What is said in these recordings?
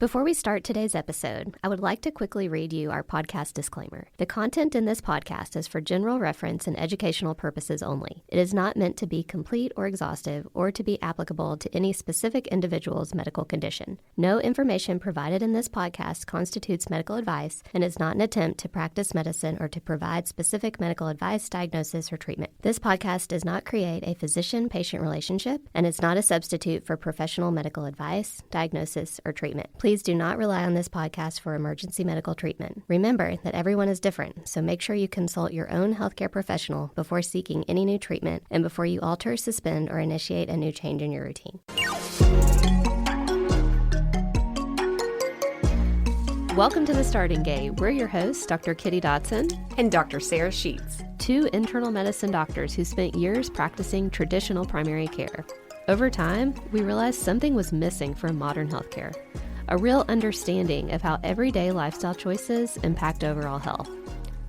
Before we start today's episode, I would like to quickly read you our podcast disclaimer. The content in this podcast is for general reference and educational purposes only. It is not meant to be complete or exhaustive or to be applicable to any specific individual's medical condition. No information provided in this podcast constitutes medical advice and is not an attempt to practice medicine or to provide specific medical advice, diagnosis, or treatment. This podcast does not create a physician-patient relationship and is not a substitute for professional medical advice, diagnosis, or treatment. Please do not rely on this podcast for emergency medical treatment. Remember that everyone is different, so make sure you consult your own healthcare professional before seeking any new treatment and before you alter, suspend, or initiate a new change in your routine. Welcome to The Starting Gate. We're your hosts, Dr. Kitty Dotson and Dr. Sarah Sheets, two internal medicine doctors who spent years practicing traditional primary care. Over time, we realized something was missing from modern healthcare. A real understanding of how everyday lifestyle choices impact overall health.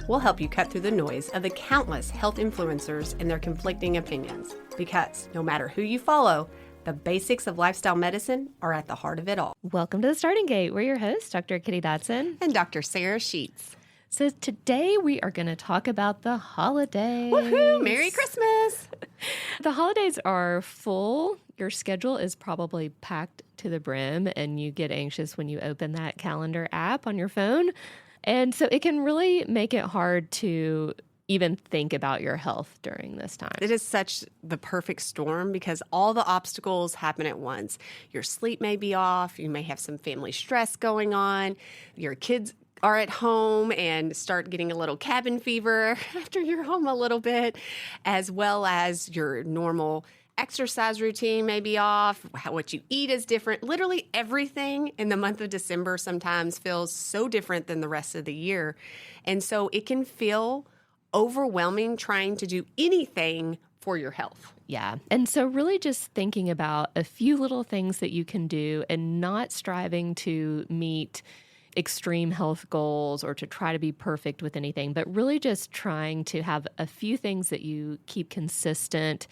We'll help you cut through the noise of the countless health influencers and their conflicting opinions. Because no matter who you follow, the basics of lifestyle medicine are at the heart of it all. Welcome to The Starting Gate. We're your hosts, Dr. Kitty Dotson and Dr. Sarah Sheets. So today we are going to talk about the holidays. Woohoo! Merry Christmas! The holidays are full. Your schedule is probably packed to the brim, and you get anxious when you open that calendar app on your phone. And so it can really make it hard to even think about your health during this time. It is such the perfect storm because all the obstacles happen at once. Your sleep may be off. You may have some family stress going on. Your kids are at home and start getting a little cabin fever after you're home a little bit, as well as your normal exercise routine may be off, what you eat is different. Literally everything in the month of December sometimes feels so different than the rest of the year. And so it can feel overwhelming trying to do anything for your health. Yeah. And so really just thinking about a few little things that you can do and not striving to meet extreme health goals or to try to be perfect with anything, but really just trying to have a few things that you keep consistent,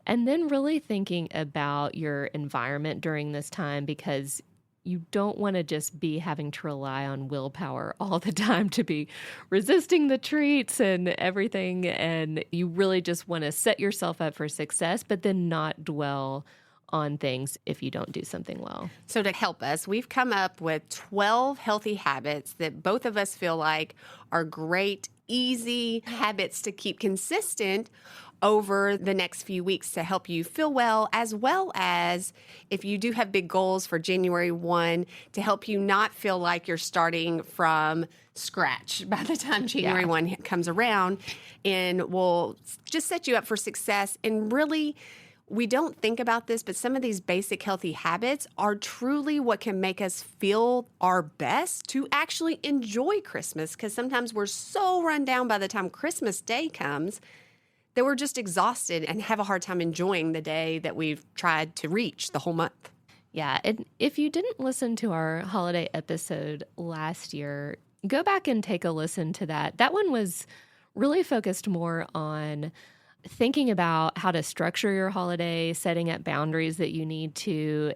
and then really thinking about your environment during this time, because you don't want to just be having to rely on willpower all the time to be resisting the treats and everything. And you really just want to set yourself up for success, but then not dwell on things if you don't do something well. So to help us, we've come up with 12 healthy habits that both of us feel like are great, easy habits to keep consistent over the next few weeks to help you feel well, as well as if you do have big goals for January 1, to help you not feel like you're starting from scratch by the time January 1 comes around, and will just set you up for success. And really, we don't think about this, but some of these basic healthy habits are truly what can make us feel our best to actually enjoy Christmas, because sometimes we're so run down by the time Christmas Day comes that we're just exhausted and have a hard time enjoying the day that we've tried to reach the whole month. Yeah, and if you didn't listen to our holiday episode last year, go back and take a listen to that. That one was really focused more on thinking about how to structure your holiday, setting up boundaries that you need to.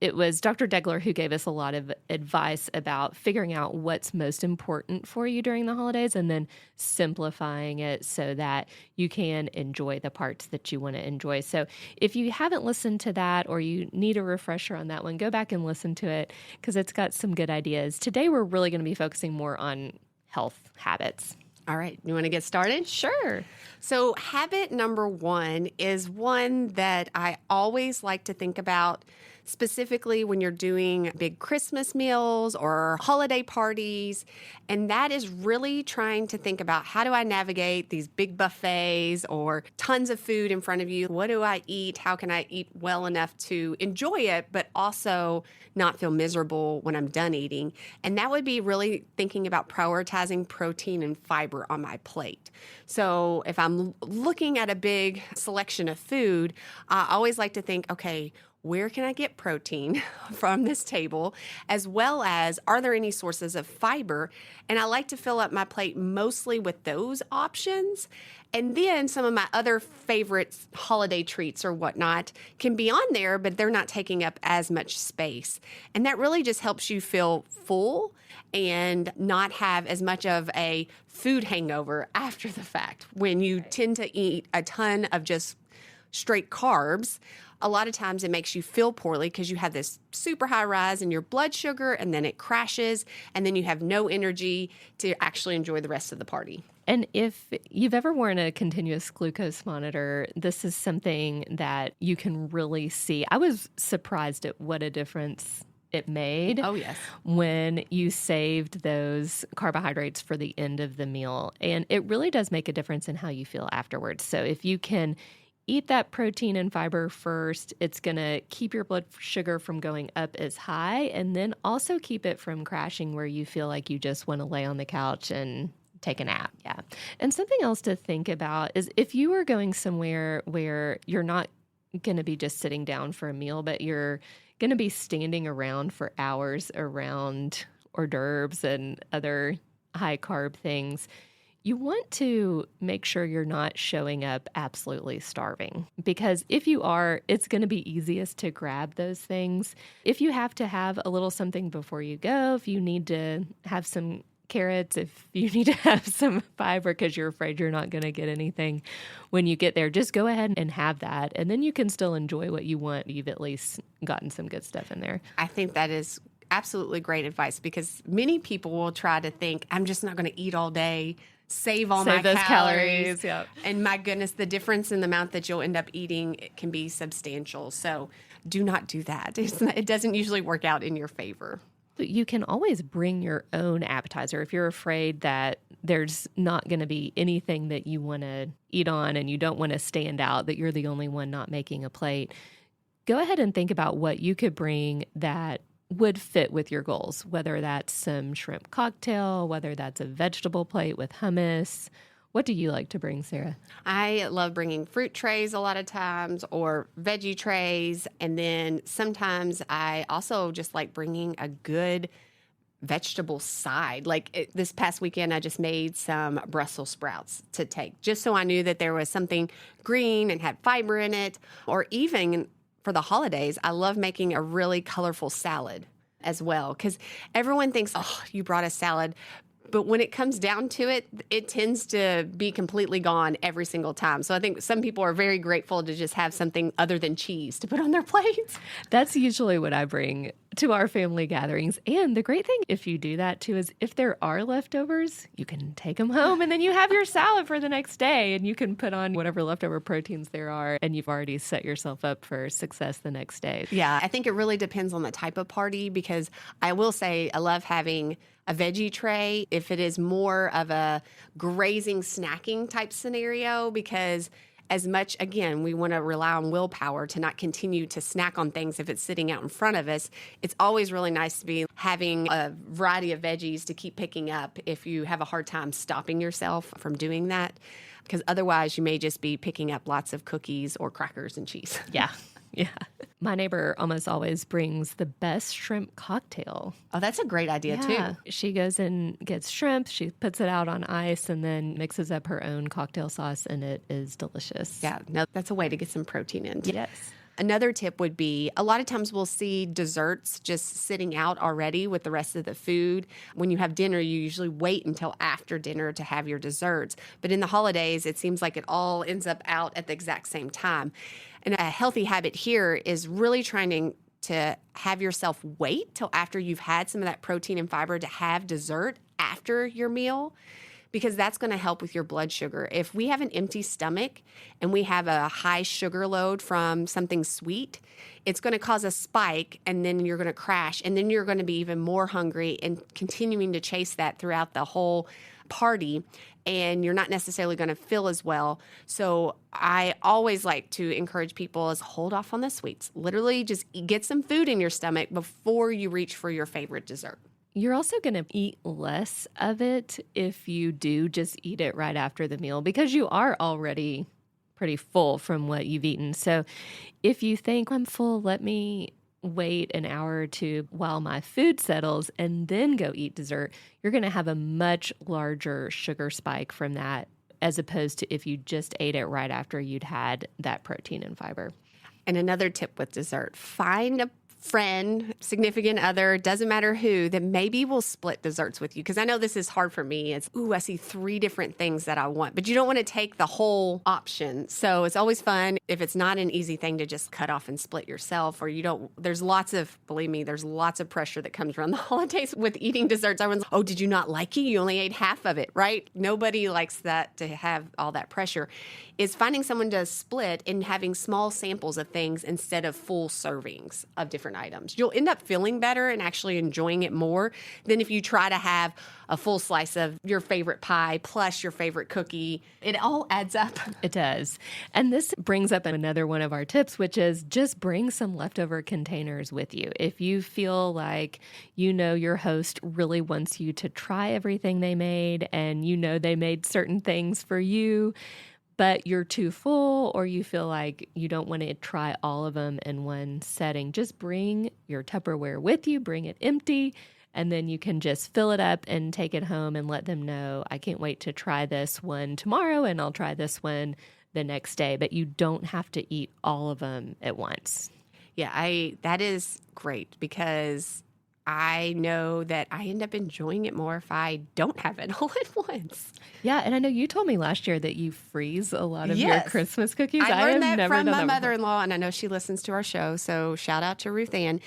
It was Dr. Degler who gave us a lot of advice about figuring out what's most important for you during the holidays and then simplifying it so that you can enjoy the parts that you want to enjoy. So if you haven't listened to that or you need a refresher on that one, go back and listen to it because it's got some good ideas. Today, we're really going to be focusing more on health habits. All right. You want to get started? Sure. So habit number 1 is one that I always like to think about, specifically when you're doing big Christmas meals or holiday parties. And that is really trying to think about, how do I navigate these big buffets or tons of food in front of you? What do I eat? How can I eat well enough to enjoy it, but also not feel miserable when I'm done eating? And that would be really thinking about prioritizing protein and fiber on my plate. So if I'm looking at a big selection of food, I always like to think, okay, where can I get protein from this table, as well as are there any sources of fiber? And I like to fill up my plate mostly with those options. And then some of my other favorite holiday treats or whatnot can be on there, but they're not taking up as much space. And that really just helps you feel full and not have as much of a food hangover after the fact. When you tend to eat a ton of just straight carbs, a lot of times it makes you feel poorly because you have this super high rise in your blood sugar and then it crashes and then you have no energy to actually enjoy the rest of the party. And if you've ever worn a continuous glucose monitor, this is something that you can really see. I was surprised at what a difference it made. Oh, yes. When you saved those carbohydrates for the end of the meal. And it really does make a difference in how you feel afterwards. So if you can eat that protein and fiber first, it's going to keep your blood sugar from going up as high and then also keep it from crashing where you feel like you just want to lay on the couch and take a nap. Yeah. And something else to think about is if you are going somewhere where you're not going to be just sitting down for a meal, but you're going to be standing around for hours around hors d'oeuvres and other high carb things, you want to make sure you're not showing up absolutely starving. Because if you are, it's going to be easiest to grab those things. If you have to have a little something before you go, if you need to have some carrots, if you need to have some fiber because you're afraid you're not going to get anything when you get there, just go ahead and have that. And then you can still enjoy what you want. You've at least gotten some good stuff in there. I think that is absolutely great advice because many people will try to think, I'm just not going to eat all day, save my those calories. Yep. And my goodness, the difference in the amount that you'll end up eating can be substantial. So do not do that. It doesn't usually work out in your favor. You can always bring your own appetizer if you're afraid that there's not going to be anything that you want to eat on and you don't want to stand out, that you're the only one not making a plate. Go ahead and think about what you could bring that would fit with your goals, whether that's some shrimp cocktail, whether that's a vegetable plate with hummus. What do you like to bring, Sarah? I love bringing fruit trays a lot of times or veggie trays. And then sometimes I also just like bringing a good vegetable side. Like this past weekend, I just made some Brussels sprouts to take just so I knew that there was something green and had fiber in it. Or even for the holidays, I love making a really colorful salad as well because everyone thinks, oh, you brought a salad. But when it comes down to it, it tends to be completely gone every single time. So I think some people are very grateful to just have something other than cheese to put on their plates. That's usually what I bring to our family gatherings. And the great thing, if you do that too, is if there are leftovers, you can take them home and then you have your salad for the next day and you can put on whatever leftover proteins there are and you've already set yourself up for success the next day. Yeah, I think it really depends on the type of party because I will say I love having a veggie tray if it is more of a grazing snacking type scenario because as much, again, we want to rely on willpower to not continue to snack on things if it's sitting out in front of us. It's always really nice to be having a variety of veggies to keep picking up if you have a hard time stopping yourself from doing that because otherwise you may just be picking up lots of cookies or crackers and cheese. Yeah. Yeah. My neighbor almost always brings the best shrimp cocktail. Oh, that's a great idea, too. She goes and gets shrimp, she puts it out on ice, and then mixes up her own cocktail sauce, and it is delicious. Yeah, no, that's a way to get some protein in. Yes. Another tip would be a lot of times we'll see desserts just sitting out already with the rest of the food. When you have dinner, you usually wait until after dinner to have your desserts. But in the holidays, it seems like it all ends up out at the exact same time. And a healthy habit here is really trying to have yourself wait till after you've had some of that protein and fiber to have dessert after your meal, because that's going to help with your blood sugar. If we have an empty stomach and we have a high sugar load from something sweet, it's going to cause a spike and then you're going to crash and then you're going to be even more hungry and continuing to chase that throughout the whole party, and you're not necessarily going to feel as well. So I always like to encourage people is hold off on the sweets. Literally just get some food in your stomach before you reach for your favorite dessert. You're also going to eat less of it if you do just eat it right after the meal because you are already pretty full from what you've eaten. So if you think I'm full, let me wait an hour or two while my food settles and then go eat dessert, you're going to have a much larger sugar spike from that, as opposed to if you just ate it right after you'd had that protein and fiber. And another tip with dessert, find a friend, significant other, doesn't matter who, that maybe will split desserts with you. Because I know this is hard for me. It's, I see 3 different things that I want, but you don't want to take the whole option. So it's always fun if it's not an easy thing to just cut off and split yourself, or you don't, there's lots of, believe me, there's lots of pressure that comes around the holidays with eating desserts. Everyone's like, oh, did you not like it? You only ate half of it, right? Nobody likes that, to have all that pressure. Is finding someone to split and having small samples of things instead of full servings of different items. You'll end up feeling better and actually enjoying it more than if you try to have a full slice of your favorite pie plus your favorite cookie. It all adds up. It does. And this brings up another one of our tips, which is just bring some leftover containers with you. If you feel like your host really wants you to try everything they made, and they made certain things for you, but you're too full, or you feel like you don't want to try all of them in one setting, just bring your Tupperware with you, bring it empty, and then you can just fill it up and take it home and let them know, I can't wait to try this one tomorrow, and I'll try this one the next day. But you don't have to eat all of them at once. Yeah, that is great, because I know that I end up enjoying it more if I don't have it all at once. Yeah, and I know you told me last year that you freeze a lot of your Christmas cookies. I learned that never from done my that mother-in-law, and I know she listens to our show, so shout out to Ruth Ann.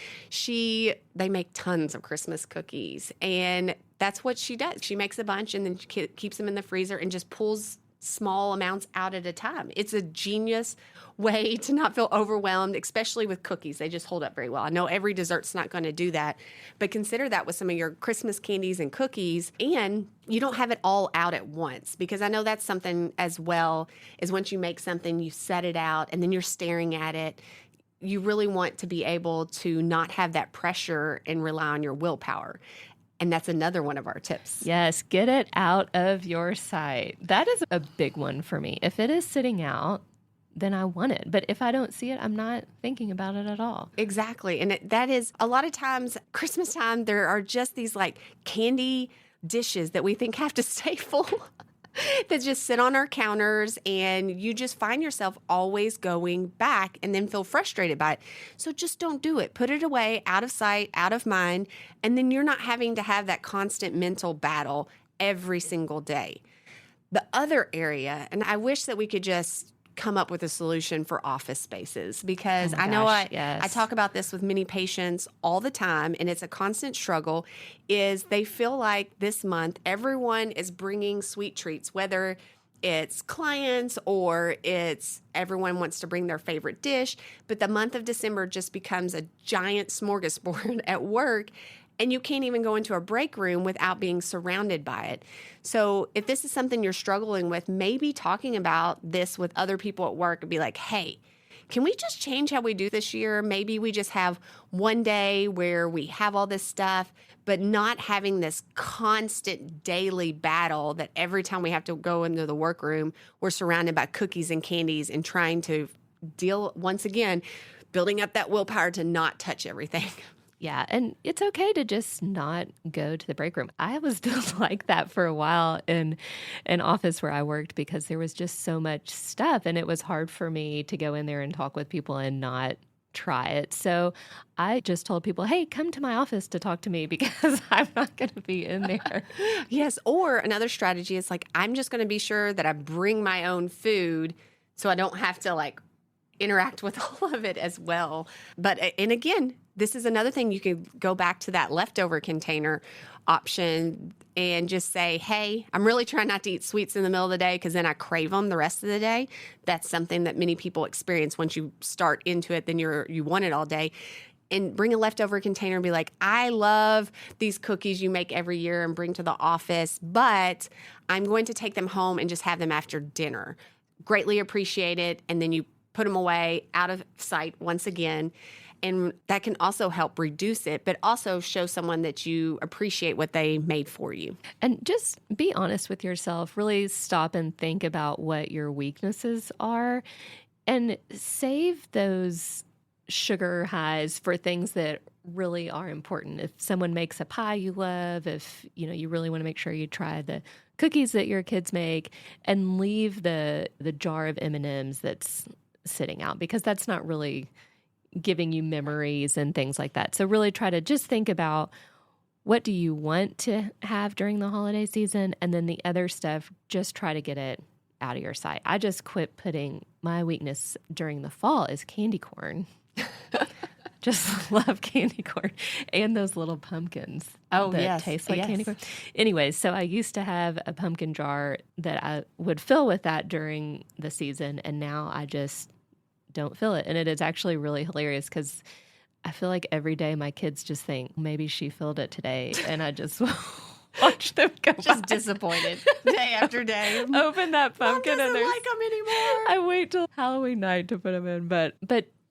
They make tons of Christmas cookies, and that's what she does. She makes a bunch, and then she keeps them in the freezer and just pulls small amounts out at a time. It's a genius way to not feel overwhelmed, especially with cookies. They just hold up very well. I know every dessert's not going to do that, but consider that with some of your Christmas candies and cookies, and you don't have it all out at once, because I know that's something as well, is once you make something, you set it out and then you're staring at it. You really want to be able to not have that pressure and rely on your willpower. And that's another one of our tips. Yes, get it out of your sight. That is a big one for me. If it is sitting out, then I want it. But if I don't see it, I'm not thinking about it at all. Exactly. And that is a lot of times, Christmas time, there are just these like candy dishes that we think have to stay full that just sit on our counters, and you just find yourself always going back and then feel frustrated by it. So just don't do it. Put it away, out of sight, out of mind, and then you're not having to have that constant mental battle every single day. The other area, and I wish that we could just come up with a solution for office spaces, because I know I talk about this with many patients all the time, and it's a constant struggle, is they feel like this month everyone is bringing sweet treats, whether it's clients or it's everyone wants to bring their favorite dish, but the month of December just becomes a giant smorgasbord at work, and you can't even go into a break room without being surrounded by it. So if this is something you're struggling with, maybe talking about this with other people at work and be like, hey, can we just change how we do this year? Maybe we just have one day where we have all this stuff, but not having this constant daily battle that every time we have to go into the workroom, we're surrounded by cookies and candies and trying to deal, once again, building up that willpower to not touch everything. Yeah, and it's okay to just not go to the break room. I was still like that for a while in an office where I worked, because there was just so much stuff, and it was hard for me to go in there and talk with people and not try it. So I just told people, hey, come to my office to talk to me, because I'm not going to be in there. Yes, or another strategy is like, I'm just going to be sure that I bring my own food so I don't have to interact with all of it as well. And again, this is another thing. You can go back to that leftover container option and just say, hey, I'm really trying not to eat sweets in the middle of the day, because then I crave them the rest of the day. That's something that many people experience. Once you start into it, then you want it all day. And bring a leftover container and be like, I love these cookies you make every year and bring to the office, but I'm going to take them home and just have them after dinner. Greatly appreciate it. And then you put them away, out of sight once again. And that can also help reduce it, but also show someone that you appreciate what they made for you. And just be honest with yourself. Really stop and think about what your weaknesses are and save those sugar highs for things that really are important. If someone makes a pie you love, if you really want to make sure you try the cookies that your kids make, and leave the jar of M&Ms that's sitting out, because that's not really giving you memories and things like that. So really try to just think about, what do you want to have during the holiday season? And then the other stuff, just try to get it out of your sight. I just quit putting my weakness during the fall is candy corn. Just love candy corn and those little pumpkins that taste like candy corn. Anyways, so I used to have a pumpkin jar that I would fill with that during the season, and now I just don't fill it. And it is actually really hilarious because I feel like every day my kids just think, maybe she filled it today, and I just watch them go just by. Disappointed day after day. Open that pumpkin Mom and doesn't like them anymore. I wait till Halloween night to put them in, but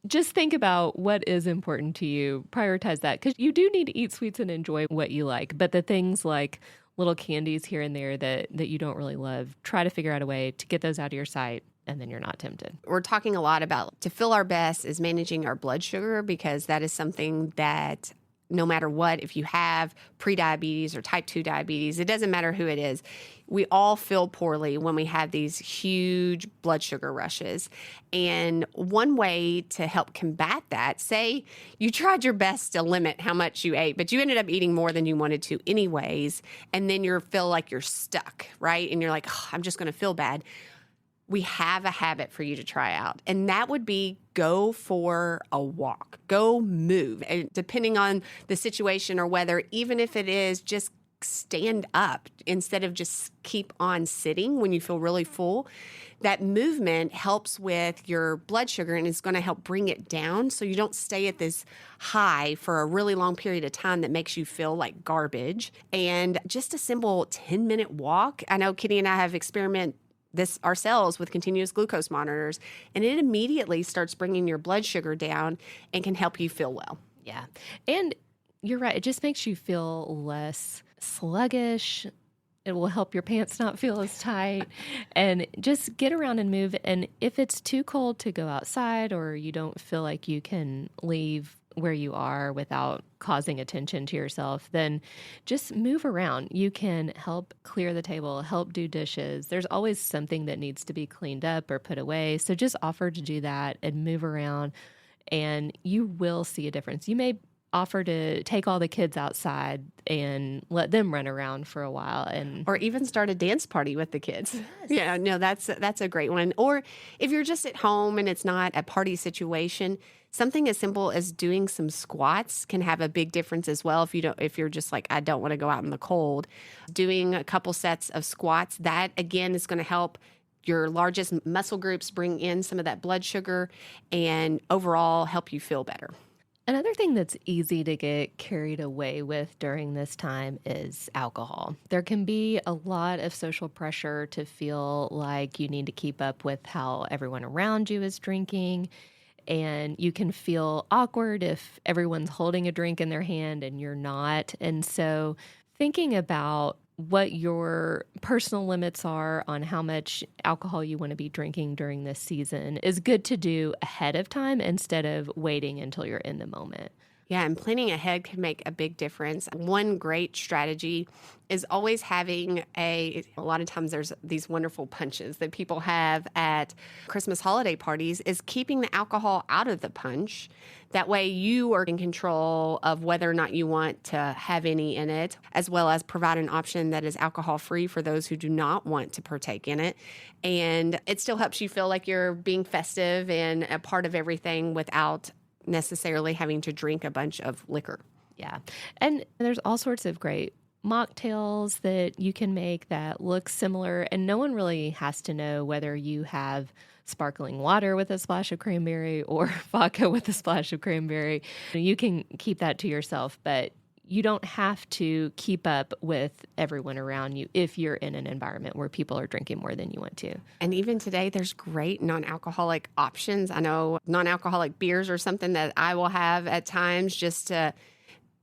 just think about what is important to you. Prioritize that, because you do need to eat sweets and enjoy what you like. But the things like little candies here and there that you don't really love, try to figure out a way to get those out of your sight, and then you're not tempted. We're talking a lot about, to feel our best is managing our blood sugar, because that is something that no matter what, if you have prediabetes or type 2 diabetes, it doesn't matter who it is, we all feel poorly when we have these huge blood sugar rushes. And one way to help combat that, say you tried your best to limit how much you ate, but you ended up eating more than you wanted to anyways, and then you feel like you're stuck, right? And you're like, oh, I'm just going to feel bad. We have a habit for you to try out, and that would be go for a walk, go move. And depending on the situation or weather, even if it is just stand up instead of just keep on sitting when you feel really full, that movement helps with your blood sugar and is going to help bring it down so you don't stay at this high for a really long period of time that makes you feel like garbage. And just a simple 10-minute walk. I know Kitty and I have experimented this ourselves with continuous glucose monitors, and it immediately starts bringing your blood sugar down and can help you feel well. Yeah. And you're right. It just makes you feel less sluggish. It will help your pants not feel as tight, and just get around and move. And if it's too cold to go outside, or you don't feel like you can leave where you are without causing attention to yourself, then just move around. You can help clear the table, help do dishes. There's always something that needs to be cleaned up or put away. So just offer to do that and move around, and you will see a difference. You may offer to take all the kids outside and let them run around for a while, or even start a dance party with the kids. Yes. Yeah, no, that's a great one. Or if you're just at home and it's not a party situation, something as simple as doing some squats can have a big difference as well. If you're just like, I don't want to go out in the cold, doing a couple sets of squats, that again is going to help your largest muscle groups bring in some of that blood sugar and overall help you feel better. Another thing that's easy to get carried away with during this time is alcohol. There can be a lot of social pressure to feel like you need to keep up with how everyone around you is drinking, and you can feel awkward if everyone's holding a drink in their hand and you're not. And so thinking about what your personal limits are on how much alcohol you want to be drinking during this season is good to do ahead of time instead of waiting until you're in the moment. Yeah, and planning ahead can make a big difference. One great strategy is always having a lot of times there's these wonderful punches that people have at Christmas holiday parties, is keeping the alcohol out of the punch. That way you are in control of whether or not you want to have any in it, as well as provide an option that is alcohol-free for those who do not want to partake in it. And it still helps you feel like you're being festive and a part of everything without necessarily having to drink a bunch of liquor. Yeah. And there's all sorts of great mocktails that you can make that look similar, and no one really has to know whether you have sparkling water with a splash of cranberry or vodka with a splash of cranberry. You can keep that to yourself, but you don't have to keep up with everyone around you if you're in an environment where people are drinking more than you want to. And even today, there's great non-alcoholic options. I know non-alcoholic beers are something that I will have at times just to,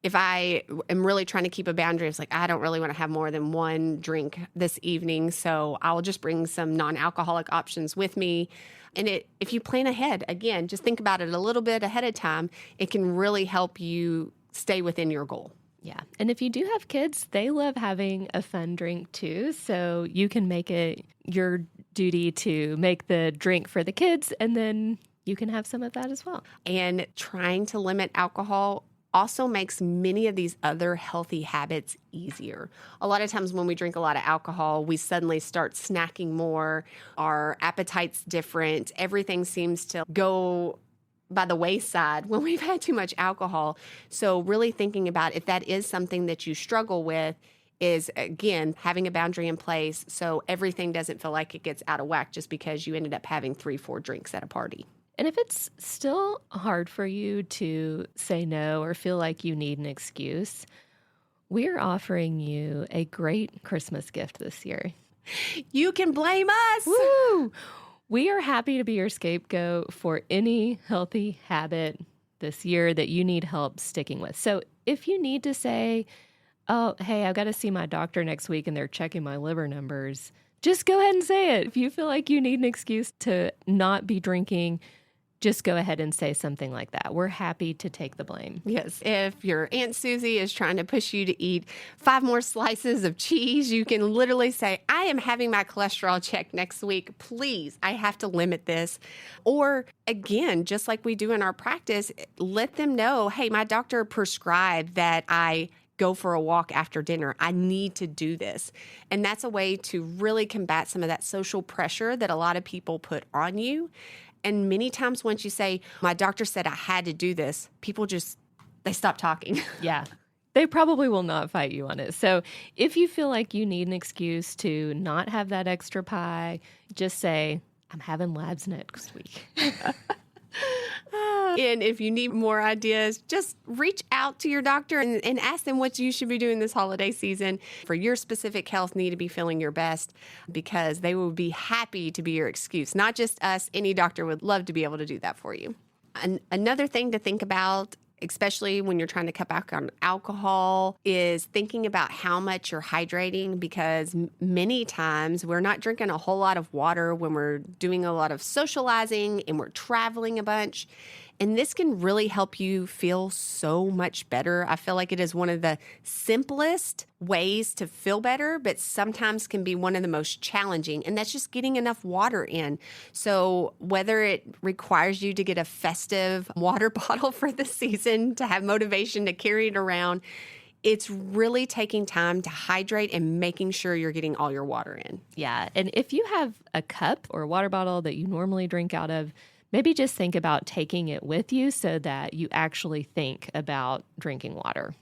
if I am really trying to keep a boundary, it's like, I don't really want to have more than one drink this evening. So I'll just bring some non-alcoholic options with me. And if you plan ahead, again, just think about it a little bit ahead of time, it can really help you stay within your goal. Yeah. And if you do have kids, they love having a fun drink too. So you can make it your duty to make the drink for the kids, and then you can have some of that as well. And trying to limit alcohol also makes many of these other healthy habits easier. A lot of times when we drink a lot of alcohol, we suddenly start snacking more, our appetite's different, everything seems to go by the wayside when we've had too much alcohol. So really thinking about if that is something that you struggle with is, again, having a boundary in place so everything doesn't feel like it gets out of whack just because you ended up having 3-4 drinks at a party. And if it's still hard for you to say no or feel like you need an excuse, we're offering you a great Christmas gift this year. You can blame us! Woo! We are happy to be your scapegoat for any healthy habit this year that you need help sticking with. So if you need to say, oh, hey, I've got to see my doctor next week and they're checking my liver numbers, just go ahead and say it. If you feel like you need an excuse to not be drinking, just go ahead and say something like that. We're happy to take the blame. Yes. If your Aunt Susie is trying to push you to eat 5 more slices of cheese, you can literally say, I am having my cholesterol checked next week. Please, I have to limit this. Or again, just like we do in our practice, let them know, hey, my doctor prescribed that I go for a walk after dinner. I need to do this. And that's a way to really combat some of that social pressure that a lot of people put on you. And many times once you say, my doctor said I had to do this, people they stop talking. Yeah. They probably will not fight you on it. So if you feel like you need an excuse to not have that extra pie, just say, I'm having labs next week. And if you need more ideas, just reach out to your doctor and ask them what you should be doing this holiday season for your specific health need to be feeling your best, because they will be happy to be your excuse. Not just us, any doctor would love to be able to do that for you. Another thing to think about, especially when you're trying to cut back on alcohol, is thinking about how much you're hydrating, because many times we're not drinking a whole lot of water when we're doing a lot of socializing and we're traveling a bunch. And this can really help you feel so much better. I feel like it is one of the simplest ways to feel better, but sometimes can be one of the most challenging. And that's just getting enough water in. So whether it requires you to get a festive water bottle for the season to have motivation to carry it around, it's really taking time to hydrate and making sure you're getting all your water in. Yeah. And if you have a cup or a water bottle that you normally drink out of, maybe just think about taking it with you so that you actually think about drinking water.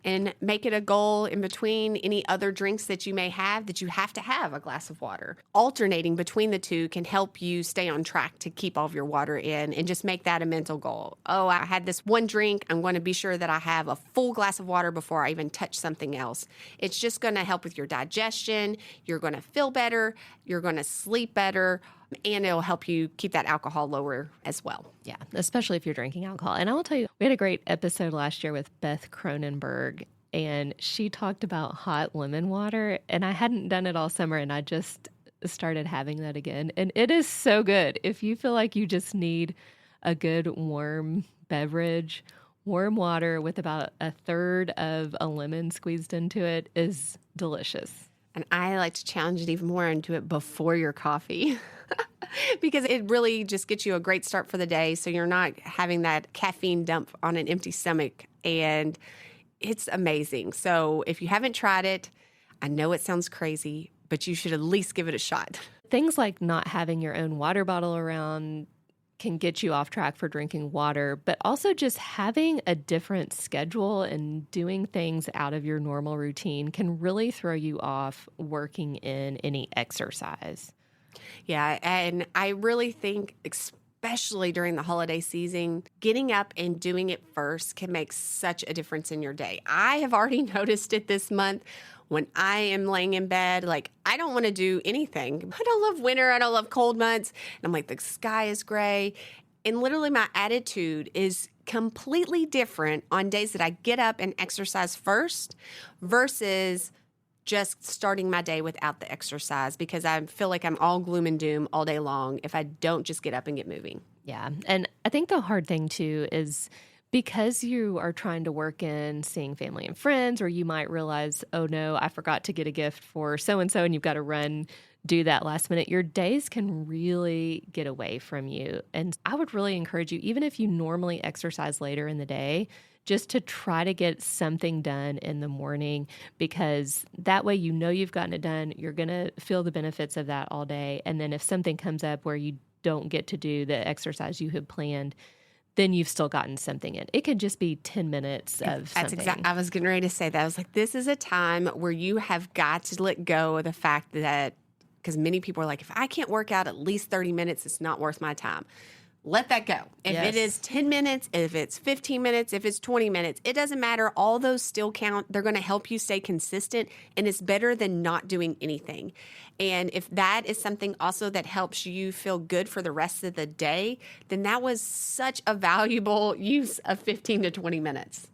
And make it a goal in between any other drinks that you may have that you have to have a glass of water. Alternating between the two can help you stay on track to keep all of your water in, and just make that a mental goal. Oh, I had this one drink. I'm going to be sure that I have a full glass of water before I even touch something else. It's just going to help with your digestion. You're going to feel better. You're going to sleep better. And it'll help you keep that alcohol lower as well. Yeah, especially if you're drinking alcohol. And I will tell you, we had a great episode last year with Beth Cronenberg, and she talked about hot lemon water. And I hadn't done it all summer, and I just started having that again. And it is so good. If you feel like you just need a good warm beverage, warm water with about a third of a lemon squeezed into it is delicious. And I like to challenge it even more and do it before your coffee because it really just gets you a great start for the day. So you're not having that caffeine dump on an empty stomach, and it's amazing. So if you haven't tried it, I know it sounds crazy, but you should at least give it a shot. Things like not having your own water bottle around can get you off track for drinking water, but also just having a different schedule and doing things out of your normal routine can really throw you off working in any exercise. Yeah, and I really think especially during the holiday season, getting up and doing it first can make such a difference in your day. I have already noticed it this month. When I am laying in bed, like, I don't want to do anything. I don't love winter. I don't love cold months. And I'm like, the sky is gray. And literally my attitude is completely different on days that I get up and exercise first versus just starting my day without the exercise, because I feel like I'm all gloom and doom all day long if I don't just get up and get moving. Yeah. And I think the hard thing too is because you are trying to work in seeing family and friends, or you might realize, oh no, I forgot to get a gift for so-and-so and you've got to run, do that last minute. Your days can really get away from you. And I would really encourage you, even if you normally exercise later in the day, just to try to get something done in the morning, because that way you know you've gotten it done. You're going to feel the benefits of that all day. And then if something comes up where you don't get to do the exercise you had planned, then you've still gotten something in. It could just be 10 minutes of something. That's exactly. I was getting ready to say that. I was like, this is a time where you have got to let go of the fact that, because many people are like, if I can't work out at least 30 minutes, it's not worth my time. Let that go. If it is 10 minutes, if it's 15 minutes, if it's 20 minutes, it doesn't matter. All those still count. They're going to help you stay consistent, and it's better than not doing anything. And if that is something also that helps you feel good for the rest of the day, then that was such a valuable use of 15 to 20 minutes.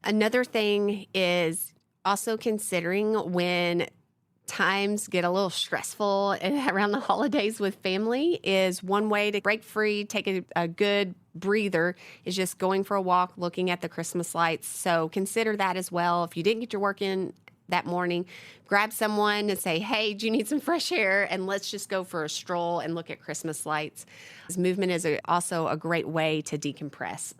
Another thing is also considering when times get a little stressful around the holidays with family, is one way to break free, take a good breather, is just going for a walk, looking at the Christmas lights. So consider that as well. If you didn't get your work in that morning, grab someone and say, hey, do you need some fresh air? And let's just go for a stroll and look at Christmas lights. This movement is also a great way to decompress.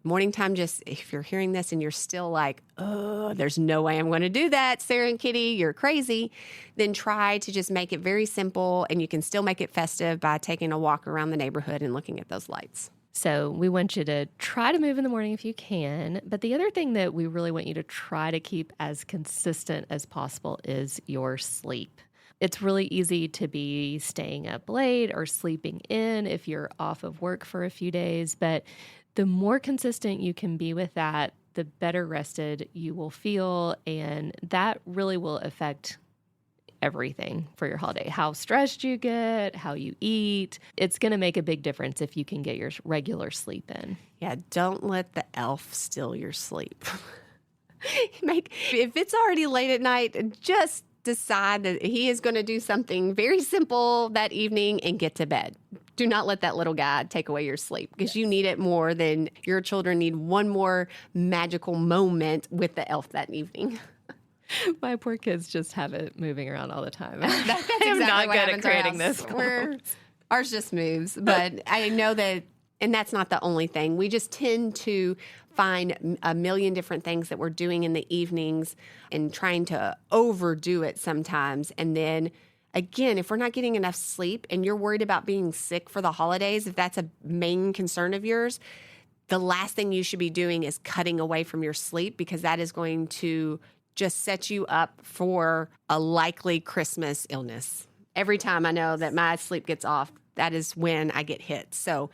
Morning time, if you're hearing this and you're still like, oh, there's no way I'm going to do that, Sarah and Kitty, you're crazy, then try to just make it very simple, and you can still make it festive by taking a walk around the neighborhood and looking at those lights. So we want you to try to move in the morning if you can. But the other thing that we really want you to try to keep as consistent as possible is your sleep. It's really easy to be staying up late or sleeping in if you're off of work for a few days. But the more consistent you can be with that, the better rested you will feel. And that really will affect everything for your holiday. How stressed you get, how you eat. It's going to make a big difference if you can get your regular sleep in. Yeah, don't let the elf steal your sleep. If it's already late at night, just decide that he is going to do something very simple that evening and get to bed. Do not let that little guy take away your sleep, because you need it more than your children need one more magical moment with the elf that evening. My poor kids just have it moving around all the time. That's exactly I'm not what good at creating this. Ours just moves, but I know that, and that's not the only thing. We just tend to find a million different things that we're doing in the evenings and trying to overdo it sometimes. And then again, if we're not getting enough sleep and you're worried about being sick for the holidays, if that's a main concern of yours, the last thing you should be doing is cutting away from your sleep, because that is going to just set you up for a likely Christmas illness. Every time I know that my sleep gets off, that is when I get hit. So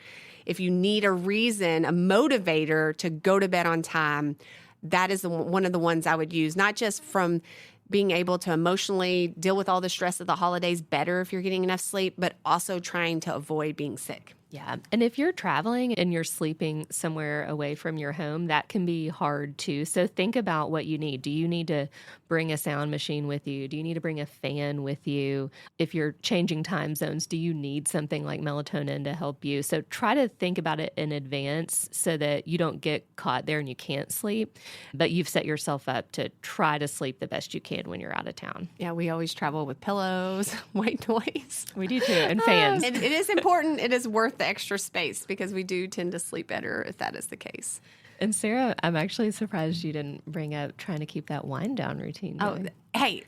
if you need a reason, a motivator to go to bed on time, that is one of the ones I would use, not just from being able to emotionally deal with all the stress of the holidays better if you're getting enough sleep, but also trying to avoid being sick. Yeah. And if you're traveling and you're sleeping somewhere away from your home, that can be hard too. So think about what you need. Do you need to bring a sound machine with you? Do you need to bring a fan with you? If you're changing time zones, do you need something like melatonin to help you? So try to think about it in advance so that you don't get caught there and you can't sleep, but you've set yourself up to try to sleep the best you can when you're out of town. Yeah, we always travel with pillows, white noise. We do too, and fans. It is important. It is worth the extra space, because we do tend to sleep better if that is the case. And Sarah, I'm actually surprised you didn't bring up trying to keep that wind down routine going. Hey,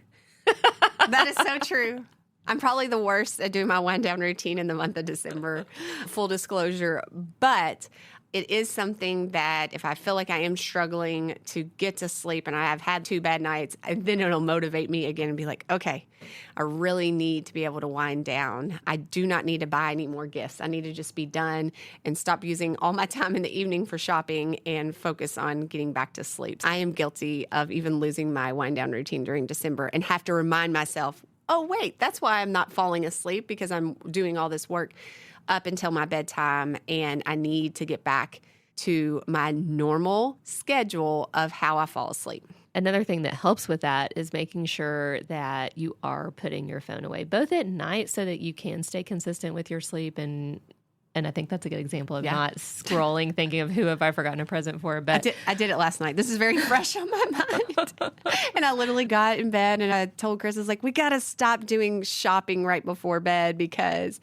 that is so true. I'm probably the worst at doing my wind down routine in the month of December, full disclosure. But it is something that if I feel like I am struggling to get to sleep and I have had 2 bad nights, then it'll motivate me again and be like, okay, I really need to be able to wind down. I do not need to buy any more gifts. I need to just be done and stop using all my time in the evening for shopping and focus on getting back to sleep. I am guilty of even losing my wind down routine during December and have to remind myself, oh, wait, that's why I'm not falling asleep, because I'm doing all this work up until my bedtime, and I need to get back to my normal schedule of how I fall asleep. Another thing that helps with that is making sure that you are putting your phone away, both at night so that you can stay consistent with your sleep. And I think that's a good example of not scrolling, thinking of who have I forgotten a present for. But I did it last night. This is very fresh on my mind. And I literally got in bed and I told Chris, I was like, we got to stop doing shopping right before bed, because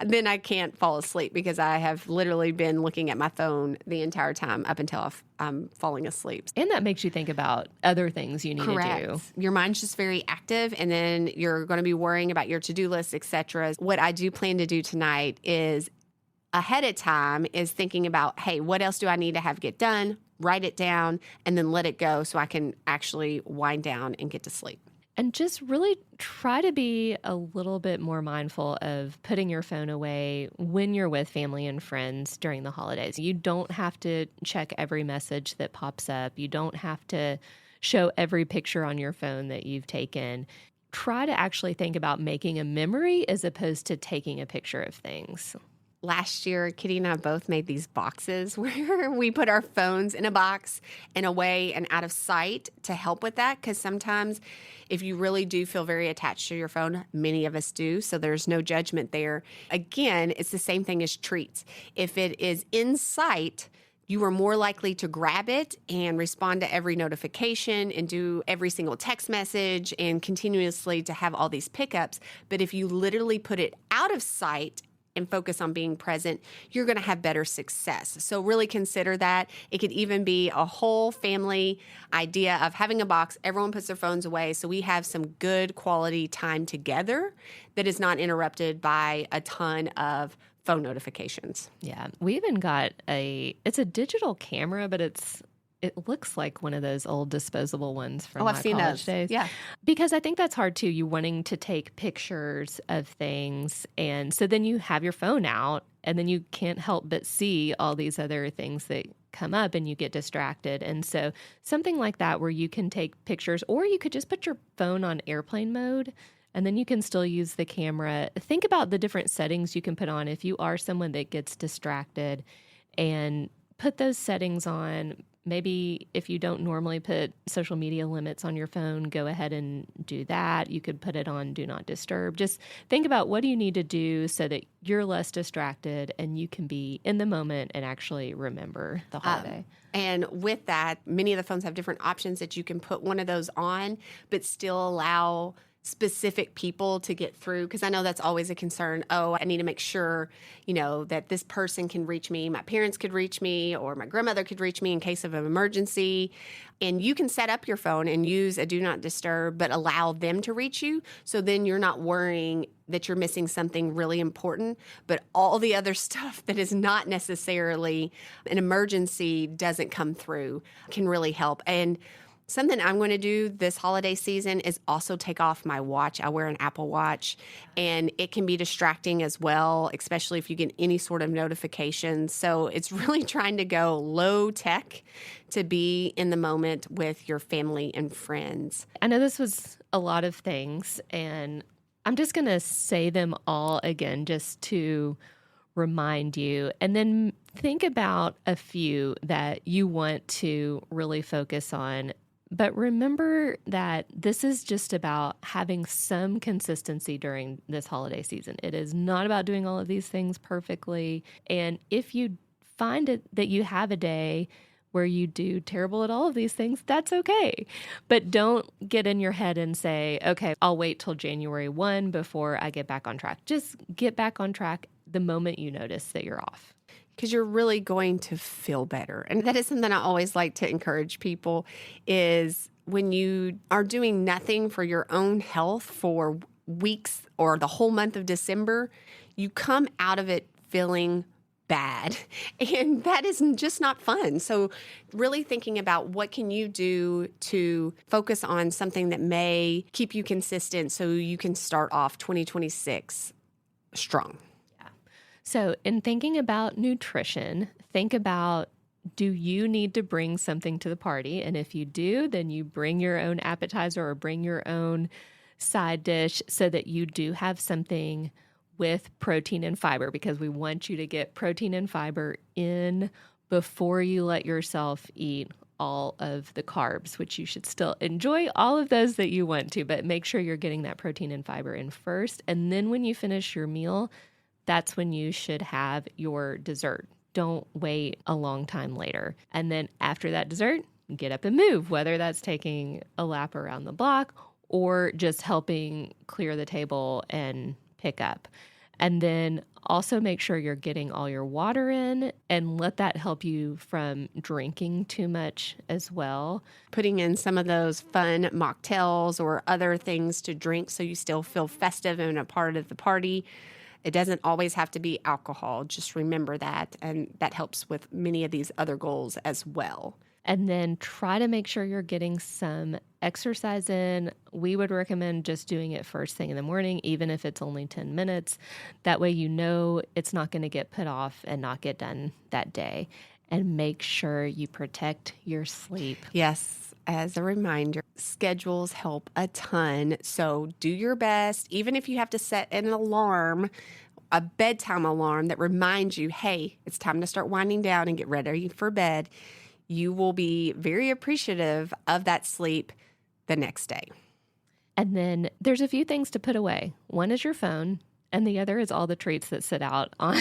then I can't fall asleep, because I have literally been looking at my phone the entire time up until I'm falling asleep. And that makes you think about other things you need to do. Your mind's just very active, and then you're going to be worrying about your to-do list, etc. What I do plan to do tonight is ahead of time is thinking about, hey, what else do I need to have get done? Write it down and then let it go so I can actually wind down and get to sleep. And just really try to be a little bit more mindful of putting your phone away when you're with family and friends during the holidays. You don't have to check every message that pops up. You don't have to show every picture on your phone that you've taken. Try to actually think about making a memory as opposed to taking a picture of things. Last year, Kitty and I both made these boxes where we put our phones in a box and away and out of sight to help with that. Because sometimes if you really do feel very attached to your phone, many of us do, so there's no judgment there. Again, it's the same thing as treats. If it is in sight, you are more likely to grab it and respond to every notification and do every single text message and continuously to have all these pickups. But if you literally put it out of sight and focus on being present, you're going to have better success. So really consider that. It could even be a whole family idea of having a box. Everyone puts their phones away, so we have some good quality time together that is not interrupted by a ton of phone notifications. Yeah. We even got it's a digital camera, but it looks like one of those old disposable ones from my college days. Yeah. Because I think that's hard too. You wanting to take pictures of things. And so then you have your phone out and then you can't help but see all these other things that come up and you get distracted. And so something like that where you can take pictures, or you could just put your phone on airplane mode and then you can still use the camera. Think about the different settings you can put on if you are someone that gets distracted, and put those settings on. Maybe if you don't normally put social media limits on your phone, go ahead and do that. You could put it on Do Not Disturb. Just think about what do you need to do so that you're less distracted and you can be in the moment and actually remember the holiday. And with that, many of the phones have different options that you can put one of those on, but still allow specific people to get through, because I know that's always a concern. Oh, I need to make sure, that this person can reach me. My parents could reach me, or my grandmother could reach me in case of an emergency. And you can set up your phone and use a Do Not Disturb, but allow them to reach you. So then you're not worrying that you're missing something really important, but all the other stuff that is not necessarily an emergency doesn't come through can really help. And something I'm going to do this holiday season is also take off my watch. I wear an Apple Watch, and it can be distracting as well, especially if you get any sort of notification. So it's really trying to go low tech to be in the moment with your family and friends. I know this was a lot of things, and I'm just going to say them all again just to remind you, and then think about a few that you want to really focus on. But remember that this is just about having some consistency during this holiday season. It is not about doing all of these things perfectly. And if you find it that you have a day where you do terrible at all of these things, that's okay. But don't get in your head and say, okay, I'll wait till January 1 before I get back on track. Just get back on track the moment you notice that you're off. Because you're really going to feel better. And that is something I always like to encourage people, is when you are doing nothing for your own health for weeks or the whole month of December, you come out of it feeling bad. And that is just not fun. So really thinking about what can you do to focus on something that may keep you consistent so you can start off 2026 strong. Yeah. So in thinking about nutrition, think about, do you need to bring something to the party? And if you do, then you bring your own appetizer or bring your own side dish so that you do have something with protein and fiber, because we want you to get protein and fiber in before you let yourself eat all of the carbs, which you should still enjoy all of those that you want to, but make sure you're getting that protein and fiber in first. And then when you finish your meal, that's when you should have your dessert. Don't wait a long time later. And then after that dessert, get up and move, whether that's taking a lap around the block or just helping clear the table and pick up. And then also make sure you're getting all your water in, and let that help you from drinking too much as well. Putting in some of those fun mocktails or other things to drink so you still feel festive and a part of the party. It doesn't always have to be alcohol. Just remember that. And that helps with many of these other goals as well. And then try to make sure you're getting some exercise in. We would recommend just doing it first thing in the morning, even if it's only 10 minutes. That way you know it's not going to get put off and not get done that day. And make sure you protect your sleep. Yes, as a reminder, schedules help a ton. So do your best, even if you have to set an alarm, a bedtime alarm that reminds you, hey, it's time to start winding down and get ready for bed. You will be very appreciative of that sleep the next day. And then there's a few things to put away. One is your phone, and the other is all the treats that sit out on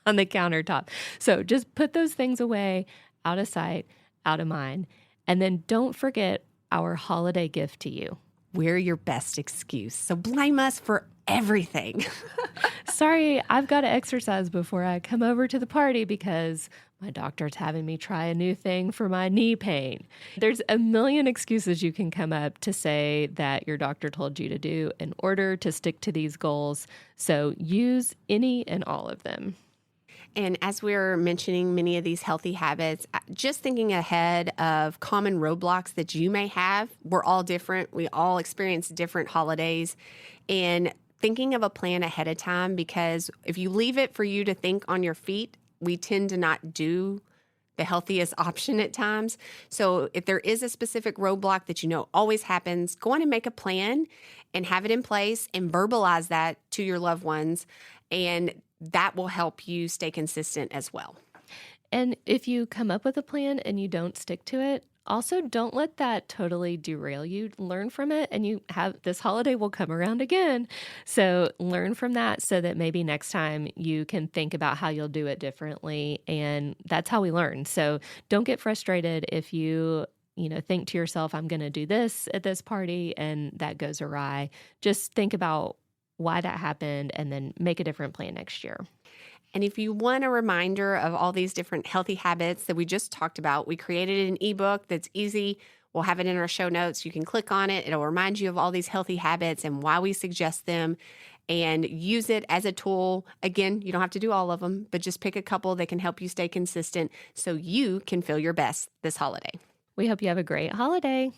the countertop. So just put those things away, out of sight, out of mind. And then don't forget our holiday gift to you. We're your best excuse. So blame us for everything. Sorry, I've got to exercise before I come over to the party because my doctor's having me try a new thing for my knee pain. There's a million excuses you can come up to say that your doctor told you to do in order to stick to these goals. So use any and all of them. And as we're mentioning many of these healthy habits, just thinking ahead of common roadblocks that you may have. We're all different. We all experience different holidays. And thinking of a plan ahead of time, because if you leave it for you to think on your feet, we tend to not do the healthiest option at times. So if there is a specific roadblock that you know always happens, go on and make a plan and have it in place and verbalize that to your loved ones. And that will help you stay consistent as well. And if you come up with a plan and you don't stick to it, also don't let that totally derail you. Learn from it, and you have this holiday will come around again. So learn from that so that maybe next time you can think about how you'll do it differently. And that's how we learn. So don't get frustrated if you think to yourself, I'm going to do this at this party and that goes awry. Just think about why that happened and then make a different plan next year. And if you want a reminder of all these different healthy habits that we just talked about, we created an ebook that's easy. We'll have it in our show notes. You can click on it. It'll remind you of all these healthy habits and why we suggest them, and use it as a tool. Again, you don't have to do all of them, but just pick a couple that can help you stay consistent so you can feel your best this holiday. We hope you have a great holiday.